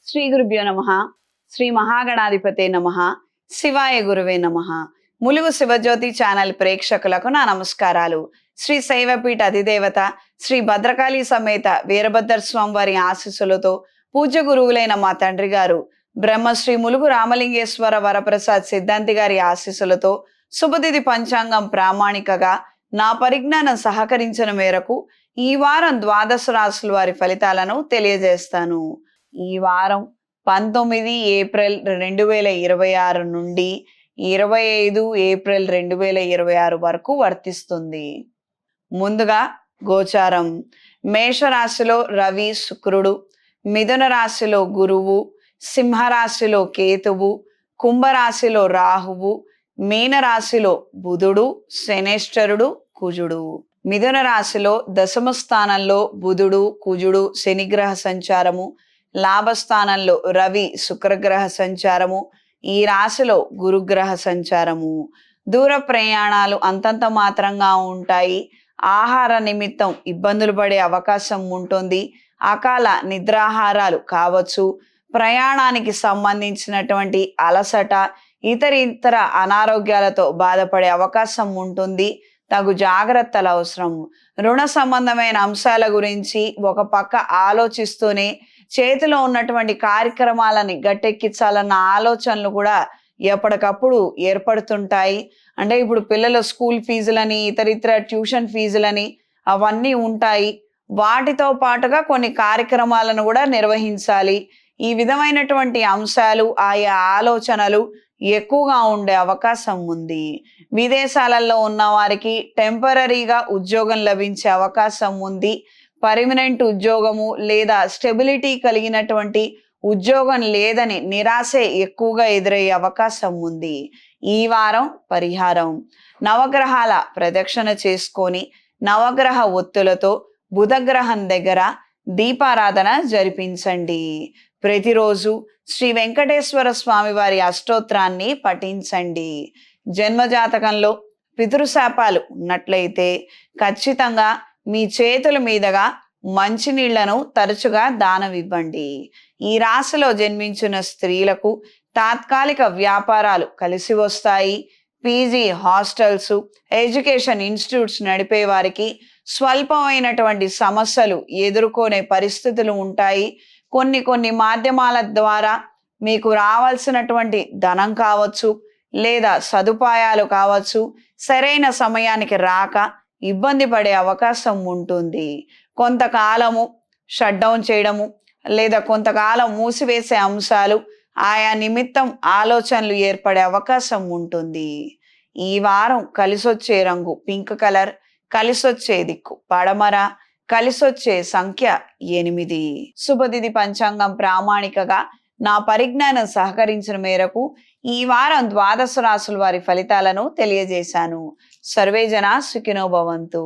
శ్రీ గురుభ్యో నమః. శ్రీ మహాగణాధిపతే నమః. శివాయ గురువే నమః. ములుగు శివజ్యోతి ఛానల్ ప్రేక్షకులకు నా నమస్కారాలు. శ్రీ శైవపీఠ అధిదేవత శ్రీ భద్రకాళి సమేత వీరభద్ర స్వామి వారి ఆశీస్సులతో పూజ్య గురువులైన మా తండ్రి గారు బ్రహ్మశ్రీ ములుగు రామలింగేశ్వర వరప్రసాద్ సిద్ధాంతి గారి ఆశీస్సులతో శుభతిథి పంచాంగం ప్రామాణికగా నా పరిజ్ఞానం సహకరించిన మేరకు ఈ వారం ద్వాదశ రాశుల వారి ఫలితాలను తెలియజేస్తాను. ఈ వారం 19 ఏప్రిల్ 2026 నుండి 25 ఏప్రిల్ 2026 వరకు వర్తిస్తుంది. ముందుగా గోచారం. మేషరాశిలో రవి శుక్రుడు, మిథున రాశిలో గురువు, సింహరాశిలో కేతువు, కుంభరాశిలో రాహువు, మీనరాశిలో బుధుడు, శనేశ్వరుడు, కుజుడు. మిథున రాశిలో దశమ స్థానంలో బుధుడు, కుజుడు, శనిగ్రహ సంచారము, లాభస్థానంలో రవి శుక్రగ్రహ సంచారము, ఈ రాశిలో గురుగ్రహ సంచారము. దూర ప్రయాణాలు అంతంత మాత్రంగా ఉంటాయి. ఆహార నిమిత్తం ఇబ్బందులు పడే అవకాశం ఉంటుంది. అకాల నిద్రాహారాలు కావచ్చు. ప్రయాణానికి సంబంధించినటువంటి అలసట, ఇతర అనారోగ్యాలతో బాధపడే అవకాశం ఉంటుంది. తగు జాగ్రత్తలు అవసరం. రుణ సంబంధమైన అంశాల గురించి ఒక పక్క ఆలోచిస్తూనే చేతిలో ఉన్నటువంటి కార్యక్రమాలని గట్టెక్కించాలన్న ఆలోచనలు కూడా ఎప్పటికప్పుడు ఏర్పడుతుంటాయి. అంటే ఇప్పుడు పిల్లల స్కూల్ ఫీజులని, ఇతర ట్యూషన్ ఫీజులని అవన్నీ ఉంటాయి. వాటితో పాటుగా కొన్ని కార్యక్రమాలను కూడా నిర్వహించాలి. ఈ విధమైనటువంటి అంశాలు, ఆయా ఆలోచనలు ఎక్కువగా ఉండే అవకాశం ఉంది. విదేశాలలో ఉన్న వారికి టెంపరరీగా ఉద్యోగం లభించే అవకాశం ఉంది. పర్మనెంట్ ఉద్యోగము లేదా స్టెబిలిటీ కలిగినటువంటి ఉద్యోగం లేదని నిరాశే ఎక్కువగా ఎదురయ్యే అవకాశం ఉంది. ఈ వారం పరిహారం. నవగ్రహాల ప్రదక్షిణ చేసుకొని నవగ్రహ ఒత్తులతో బుధగ్రహం దగ్గర దీపారాధన జరిపించండి. ప్రతిరోజు శ్రీ వెంకటేశ్వర స్వామి వారి అష్టోత్రాన్ని పఠించండి. జన్మజాతకంలో పితృశాపాలు ఉన్నట్లయితే ఖచ్చితంగా మీ చేతుల మీదుగా మంచినీళ్లను తరచుగా దానం ఇవ్వండి. ఈ రాశిలో జన్మించిన స్త్రీలకు తాత్కాలిక వ్యాపారాలు కలిసి వస్తాయి. పీజీ హాస్టల్స్, ఎడ్యుకేషన్ ఇన్స్టిట్యూట్స్ నడిపే వారికి స్వల్పమైనటువంటి సమస్యలు ఎదుర్కొనే పరిస్థితులు ఉంటాయి. కొన్ని మాధ్యమాల ద్వారా మీకు రావాల్సినటువంటి ధనం కావచ్చు, లేదా సదుపాయాలు కావచ్చు, సరైన సమయానికి రాక ఇబ్బంది పడే అవకాశం ఉంటుంది. కొంతకాలము షట్ డౌన్ చేయడము లేదా కొంతకాలం మూసివేసే అంశాలు, ఆయా నిమిత్తం ఆలోచనలు ఏర్పడే అవకాశం ఉంటుంది. ఈ వారం కలిసొచ్చే రంగు పింక్ కలర్, కలిసొచ్చే దిక్కు పడమర, కలిసొచ్చే సంఖ్య 8. శుభతిథి పంచాంగం ప్రామాణికగా నా పరిజ్ఞానం సహకరించిన మేరకు ఈ వారం ద్వాదశ రాశుల వారి ఫలితాలను తెలియజేశాను. సర్వే జన సుఖినో భవంతు.